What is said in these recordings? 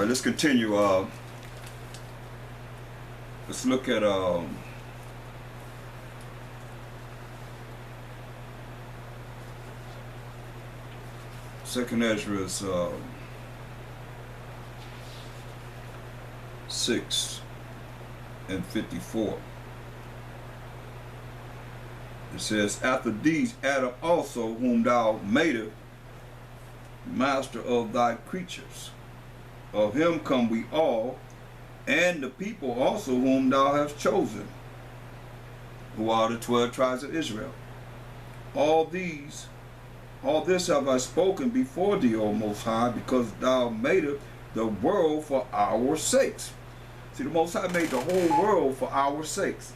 right, let's continue. Let's look at Second Ezra's 6 and 54. It says, after these Adam also, whom thou madest master of thy creatures, of him come we all, and the people also whom thou hast chosen, who are the 12 tribes of Israel. All this have I spoken before thee, O Most High, because thou madest the world for our sakes. See, the Most High made the whole world for our sakes.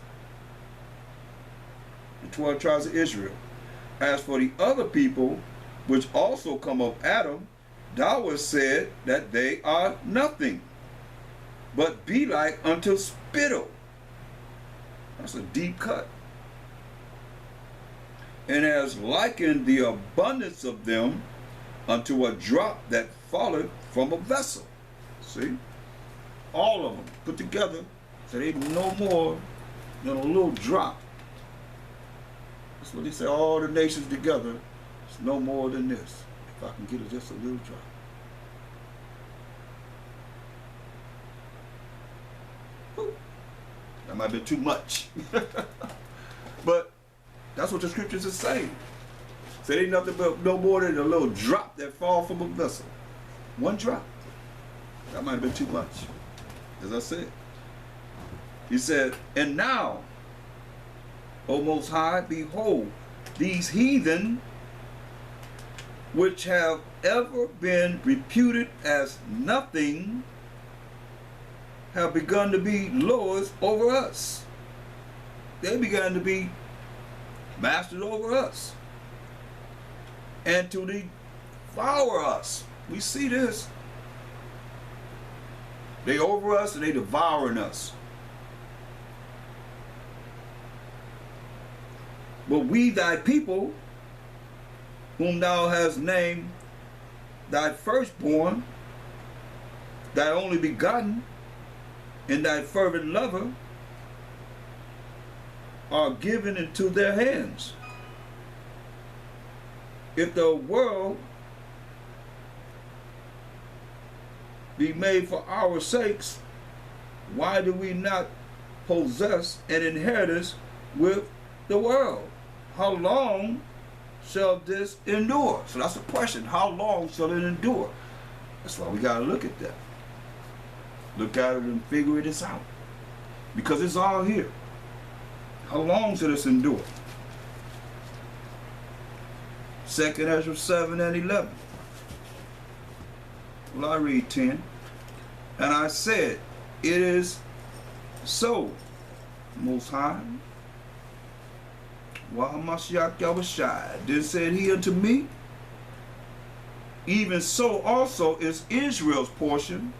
The 12 tribes of Israel. As for the other people, which also come of Adam, thou hast said that they are nothing, but be like unto spittle. That's a deep cut. And has likened the abundance of them unto a drop that falleth from a vessel. See? All of them put together, so they no more than a little drop. That's what they say, all the nations together, it's no more than this. If I can get it just a little drop. Whew. That might be too much. But that's what the scriptures are saying. So it ain't nothing but no more than a little drop that fall from a vessel. One drop. That might have been too much. As I said. He said, and now, O Most High, behold, these heathen, which have ever been reputed as nothing, have begun to be lords over us. They began to be masters over us and to devour us. We see this. They over us and they devouring us. But we thy people, whom thou hast named thy firstborn, thy only begotten, and thy fervent lover, are given into their hands. If the world be made for our sakes, why do we not possess an inheritance with the world? How long shall this endure? So that's the question. How long shall it endure? That's why we got to look at that. Look at it and figure this out. Because it's all here. How long shall this endure? 2 Ezra 7 and 11. Well, I read 10. And I said, it is so, Most High. Wahamashiach Yahushai. Then said he unto me, even so also is Israel's portion,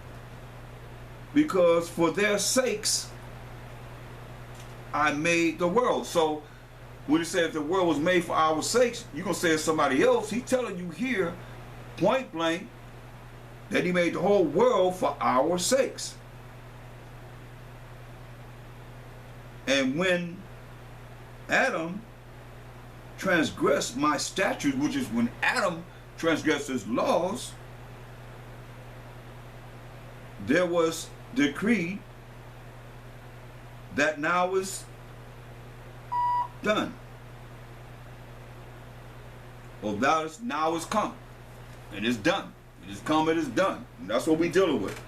because for their sakes I made the world. So when he says the world was made for our sakes, you're going to say it's somebody else. He's telling you here, point blank, that he made the whole world for our sakes. And when Adam transgressed my statutes, which is when Adam transgressed his laws, there was decreed that now is done. Well, now is come, and it's done. It is come, it is done. And that's what we're dealing with.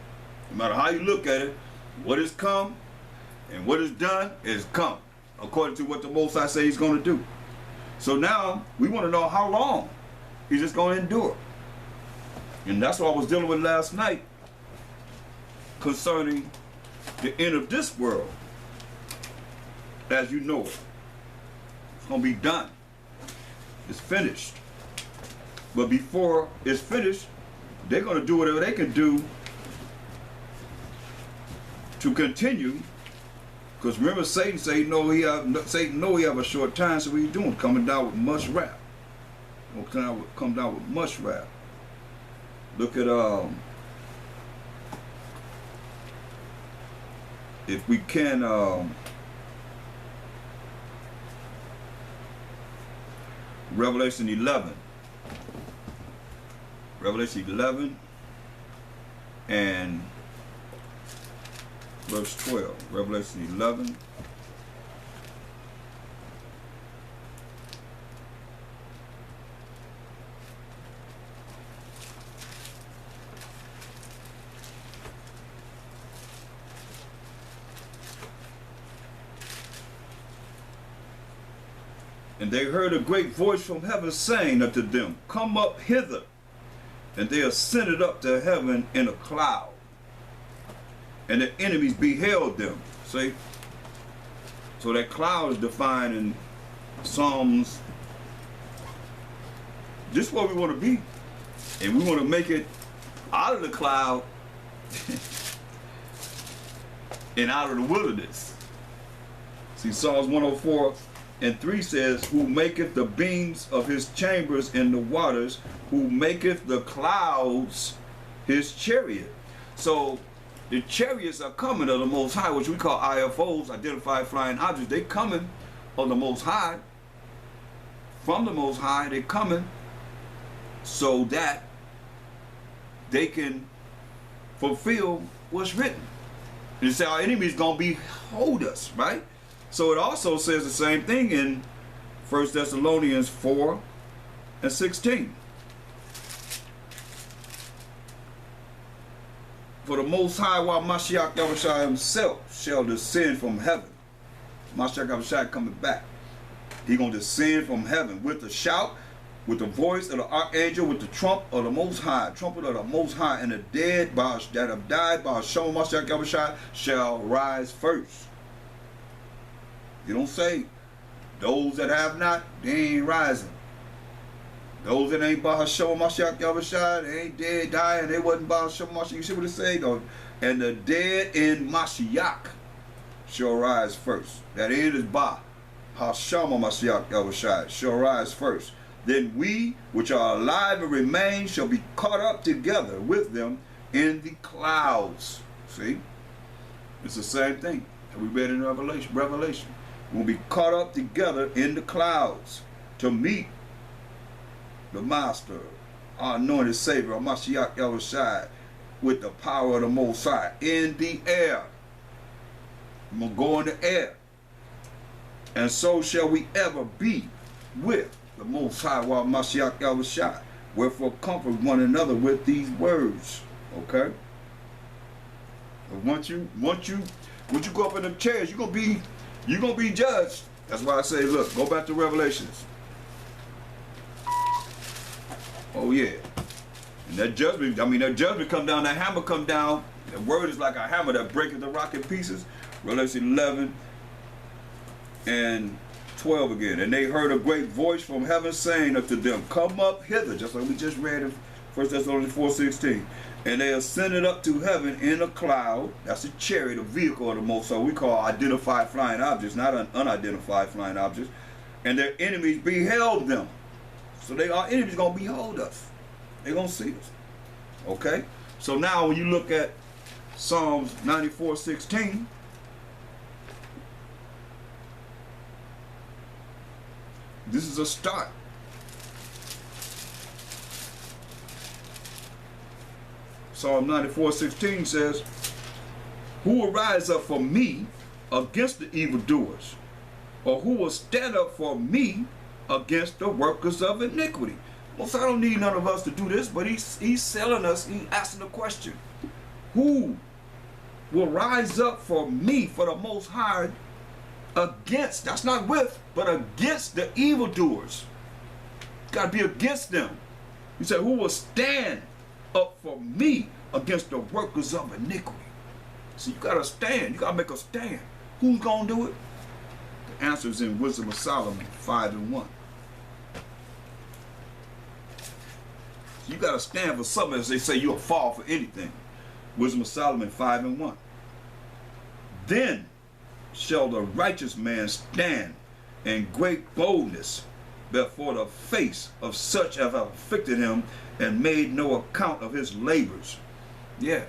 No matter how you look at it, what is come and what is done is come, according to what the Most High says he's going to do. So now we want to know how long he's just going to endure. And that's what I was dealing with last night concerning the end of this world as you know it. It's going to be done. It's finished. But before it's finished, they're going to do whatever they can do to continue. Because remember, Satan say Satan know he have a short time, so what he's doing? Coming down with much wrath. Come down with much wrath. Look at if we can, Revelation 11. Revelation 11 and verse 12. Revelation 11 And they heard a great voice from heaven saying unto them, Come up hither. And they ascended up to heaven in a cloud. And the enemies beheld them. See? So that cloud is defined in Psalms. This is where we want to be. And we want to make it out of the cloud and out of the wilderness. See, Psalms 104:3 says, Who maketh the beams of his chambers in the waters, who maketh the clouds his chariot. So the chariots are coming of the Most High, which we call IFOs, identified flying objects. They coming of the Most High, from the Most High. They coming so that they can fulfill what's written. And it says our enemies gonna behold us, right? So it also says the same thing in 1 Thessalonians 4:16. For the Most High, while Mashiach Yahushua himself shall descend from heaven. Mashiach Yahushua coming back. He gonna descend from heaven with a shout, with the voice of the archangel, with the trump of the Most High, trumpet of the Most High, and the dead that have died by Hashem Mashiach Yahushua shall rise first. You don't say those that have not, they ain't rising. Those that ain't by Hashem Mashiach Yahushua, they ain't dead, dying, they wasn't by Hashem Mashiach. You see what it say though? And the dead in Mashiach shall rise first. That is by Hashem Mashiach Yahushua shall rise first. Then we which are alive and remain shall be caught up together with them in the clouds. See? It's the same thing that we read in Revelation. We'll be caught up together in the clouds to meet the Master, our anointed Savior, our Mashiach Yahushua, with the power of the Most High in the air. I'm going to go in the air. And so shall we ever be with the Most High, while Mashiach Yahushua. Wherefore comfort one another with these words. Okay? But once you go up in them chairs, you're gonna be judged. That's why I say, look, go back to Revelations. Oh yeah. And that judgment, that judgment come down, that hammer come down. The word is like a hammer that breaketh the rock in pieces. Revelation 11 and 12 again. And they heard a great voice from heaven saying unto them, Come up hither, just like we just read in 1 Thessalonians 4:16. And they ascended up to heaven in a cloud. That's a chariot, a vehicle of the Most High. We call identified flying objects, not unidentified flying objects. And their enemies beheld them. So our enemies going to behold us. They're going to see us. Okay? So now when you look at Psalms 94:16, this is a start. Psalm 94:16 says, Who will rise up for me against the evildoers? Or who will stand up for me against the workers of iniquity? Well, so I don't need none of us to do this, but he's selling us, he's asking the question. Who will rise up for me, for the Most High, against, that's not with, but against the evildoers? Got to be against them. He said, who will stand up for me against the workers of iniquity? So you got to stand. You got to make a stand. Who's going to do it? The answer is in Wisdom of Solomon 5:1. So you got to stand for something. As they say, you'll fall for anything. Wisdom of Solomon 5:1. Then shall the righteous man stand in great boldness before the face of such as have afflicted him and made no account of his labors. Yeah.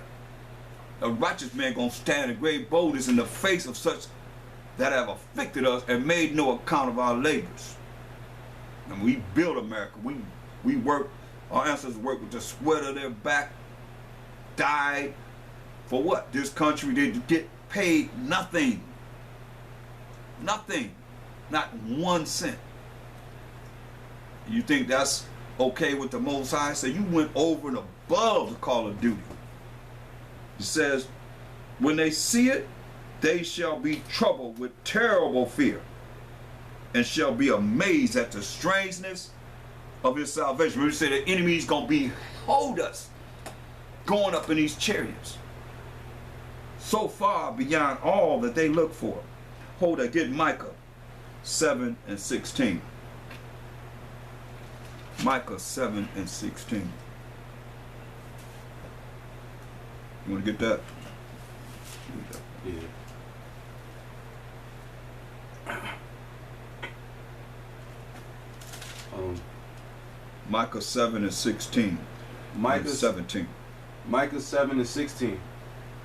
a righteous man gonna stand in great boldness in the face of such that have afflicted us and made no account of our labors. And we built America. We worked, our ancestors worked with the sweat of their back, died for what? This country didn't get paid nothing. Nothing. Not 1 cent. You think that's okay with the Most High? So you went over and above the call of duty. It says, when they see it, they shall be troubled with terrible fear, and shall be amazed at the strangeness of his salvation. Remember, say the enemy's gonna behold us going up in these chariots, so far beyond all that they look for. Hold that, get Micah 7 and 16. Micah 7 and 16. You want to get that? Yeah. Micah 7 and 16. Micah 17. Micah 7 and 16.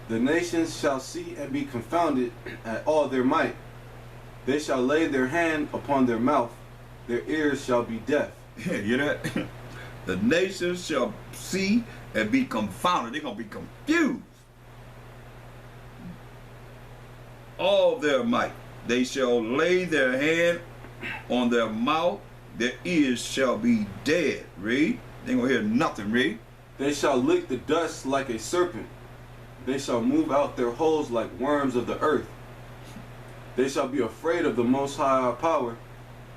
The nations shall see and be confounded at all their might. They shall lay their hand upon their mouth. Their ears shall be deaf. Yeah, you hear that? The nations shall see and be confounded. They're going to be confused. All their might. They shall lay their hand on their mouth. Their ears shall be dead. Read. They ain't going to hear nothing. Read. They shall lick the dust like a serpent. They shall move out their holes like worms of the earth. They shall be afraid of the Most High our power,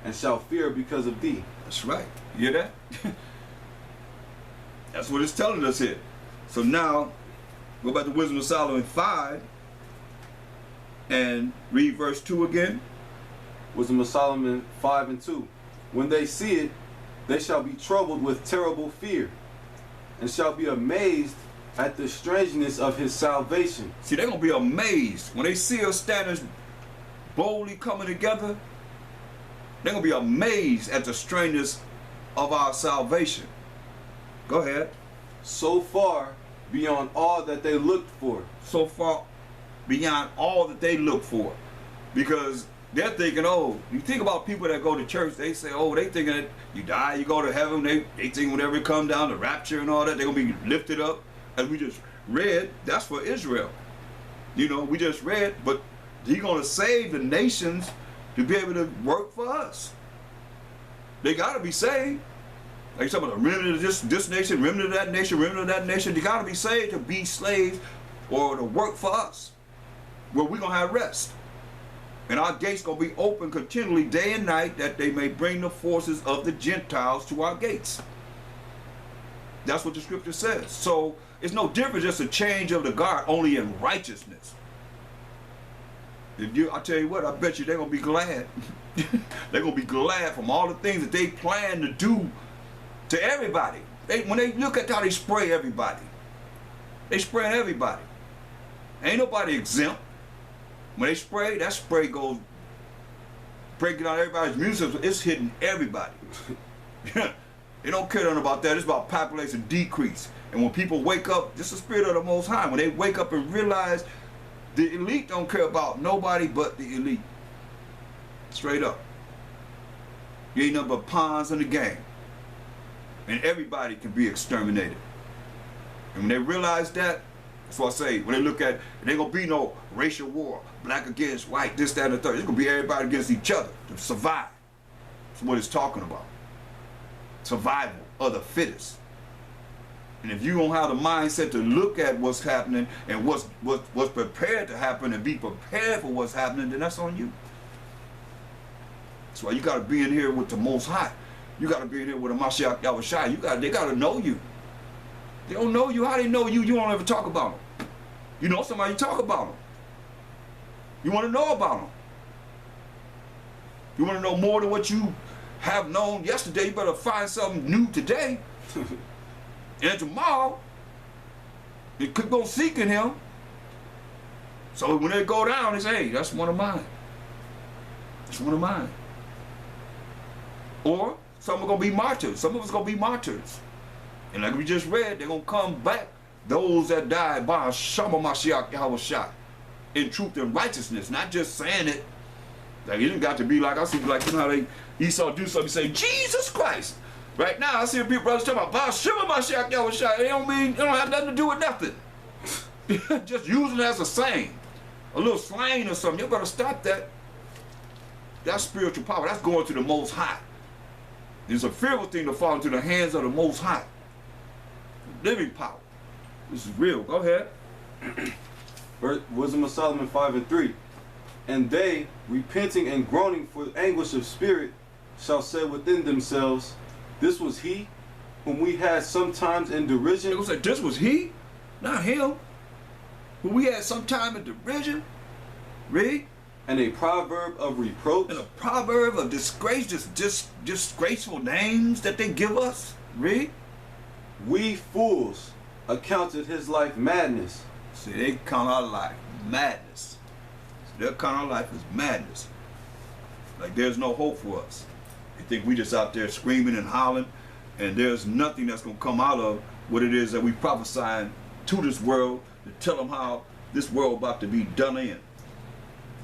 and shall fear because of thee. That's right. You hear that? That's what it's telling us here. So now, go back to Wisdom of Solomon 5 and read verse 2 again. Wisdom of Solomon 5 and 2. When they see it, they shall be troubled with terrible fear, and shall be amazed at the strangeness of his salvation. See, they're going to be amazed. When they see us standing boldly coming together, they're going to be amazed at the strangeness of our salvation. Go ahead. So far beyond all that they looked for. So far beyond all that they look for. Because they're thinking, oh, you think about people that go to church, they say, oh, they thinking that you die, you go to heaven, they think whenever it come down, the rapture and all that, they're going to be lifted up. As we just read, that's for Israel. You know, we just read, but he's going to save the nations to be able to work for us. They got to be saved. Like you're talking about the remnant of this nation, remnant of that nation, remnant of that nation. They got to be saved to be slaves or to work for us, where we're going to have rest. And our gates going to be open continually day and night, that they may bring the forces of the Gentiles to our gates. That's what the scripture says. So it's no different, just a change of the guard, only in righteousness. I tell you what, I bet you they're going to be glad. They're going to be glad from all the things that they plan to do to everybody. When they look at how they spray everybody, they spraying everybody. Ain't nobody exempt. When they spray, that spray goes breaking out everybody's immune system. It's hitting everybody. They don't care nothing about that. It's about population decrease. And when people wake up, this is the spirit of the Most High. When they wake up and realize the elite don't care about nobody but the elite. Straight up. You ain't nothing but pawns in the game. And everybody can be exterminated. And when they realize that, that's what I say, when they look at, there ain't gonna be no racial war, black against white, this, that, and the third. It's gonna be everybody against each other to survive. That's what it's talking about. Survival of the fittest. And if you don't have the mindset to look at what's happening and what's prepared to happen and be prepared for what's happening, then that's on you. That's why you got to be in here with the Most High. You got to be in here with a Mashiach Yahushua. They got to know you. They don't know you. How they know you? You don't ever talk about them. You know somebody, you talk about them. You want to know about them. You want to know more than what you have known yesterday. You better find something new today. And tomorrow, you keep on seeking him. So when they go down, they say, hey, that's one of mine. That's one of mine. Or some are going to be martyrs. Some of us going to be martyrs. And like we just read, they're going to come back those that died by Shama Mashiach Yahushua in truth and righteousness, not just saying it. Like, it didn't got to be like, I see, like, you know how Esau do something, say, Jesus Christ. Right now, I see people, brothers talking about Shema Mashiach Yahushua. It don't have nothing to do with nothing. Just using it as a saying, a little slang or something. You better stop that. That's spiritual power. That's going to the Most High. It's a fearful thing to fall into the hands of the Most High. Living power. This is real. Go ahead. Wisdom of Solomon 5:3. And they, repenting and groaning for anguish of spirit, shall say within themselves, this was he whom we had sometimes in derision. It was like, this was he, not him. Who we had sometime in derision. Read. And a proverb of reproach. And a proverb of disgrace, just disgraceful names that they give us. Read. We fools accounted his life madness. See, they count our life madness. They'll count our life as madness. Like there's no hope for us. They think we just out there screaming and hollering, and there's nothing that's going to come out of what it is that we prophesying to this world to tell them how this world about to be done in.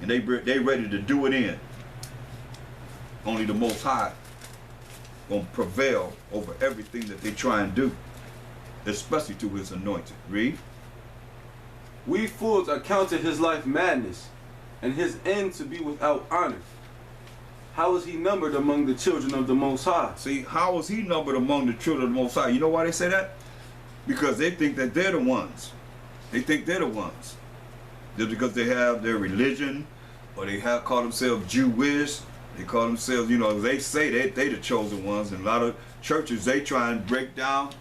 And they ready to do it in. Only the Most High going to prevail over everything that they try and do, especially to his anointed. Read. We fools accounted his life madness, and his end to be without honor. How is he numbered among the children of the Most High? See, how is he numbered among the children of the Most High? You know why they say that? Because they think that they're the ones. They think they're the ones. Just because they have their religion, or they have call themselves Jewish, they call themselves, you know, they say they the chosen ones. And a lot of churches, they try and break down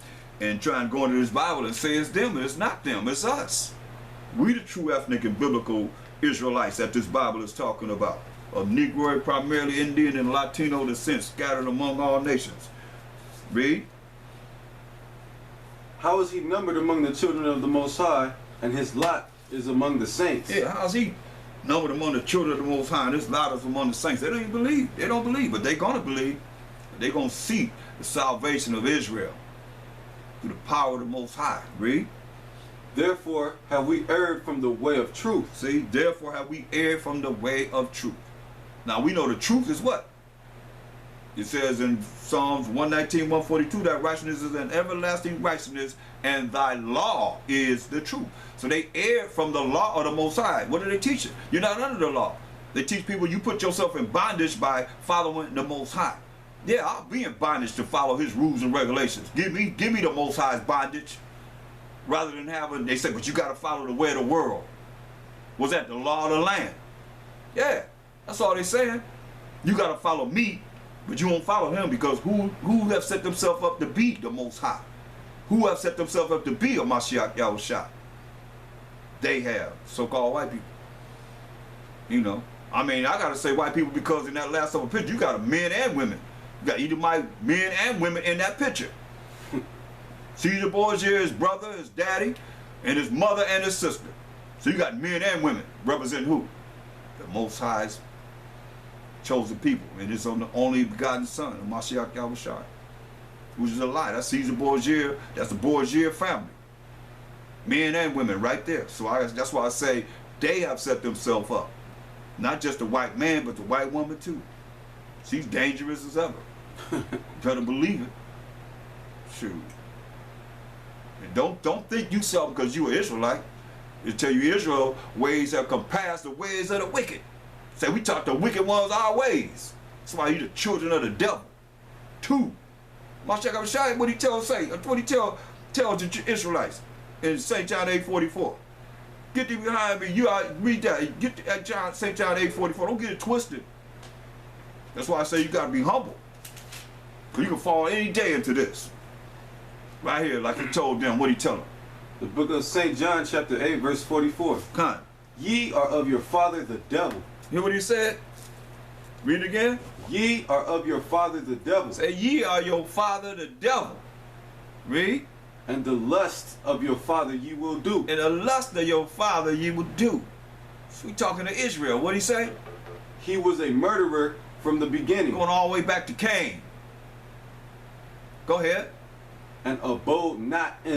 and try and go into this Bible and say it's them, and it's not them, it's us. We the true ethnic and biblical Israelites that this Bible is talking about. Of Negroid, primarily Indian and Latino descent, scattered among all nations. Read. How is he numbered among the children of the Most High, and his lot is among the saints? Yeah, how's he numbered among the children of the Most High, and his lot is among the saints? They don't even believe. They don't believe, but they're going to believe. They're going to see the salvation of Israel through the power of the Most High. Read. Therefore have we erred from the way of truth. See, therefore have we erred from the way of truth. Now we know the truth is what? It says in Psalms 119, 142, that righteousness is an everlasting righteousness, and thy law is the truth. So they erred from the law of the Most High. What are they teaching? You're not under the law. They teach people you put yourself in bondage by following the Most High. Yeah, I'll be in bondage to follow his rules and regulations. Give me the Most High's bondage. Rather than having, they say, but you got to follow the way of the world. Was that the law of the land? Yeah, that's all they're saying. You got to follow me, but you won't follow him, because who have set themselves up to be the Most High? Who have set themselves up to be a Mashiach Yahushua? They have, so-called white people. You know, I mean, I got to say white people because in that last couple picture, you got men and women. You got either my men and women in that picture. Caesar Borgia, his brother, his daddy, and his mother and his sister. So you got men and women representing who? The Most High's chosen people, and it's on the only begotten Son, of Mashiach Yahushua, which is a lie. That's Caesar Borgia. That's the Borgia family. Men and women right there. So that's why I say they have set themselves up. Not just the white man, but the white woman too. She's dangerous as ever. Better believe it. Shoot. And don't think you something because you an Israelite. It tell you Israel ways have compassed the ways of the wicked. Say we taught the wicked ones our ways. That's why you the children of the devil. Two. Mashiach Yahushua, what he tells the Israelites in St. John 8:44. Get thee behind me. You read that. Get at St. John 8:44. Don't get it twisted. That's why I say you gotta be humble. Because you can fall any day into this. Right here, like he told them, what he tell them? The book of St. John chapter 8 verse 44. Con. Ye are of your father the devil. Hear what he said? Read it again. Ye are of your father the devil. Say, ye are your father the devil. Read. And the lust of your father ye will do. And the lust of your father ye will do. So we talking to Israel. What he say? He was a murderer from the beginning. Going all the way back to Cain. Go ahead. And abode not in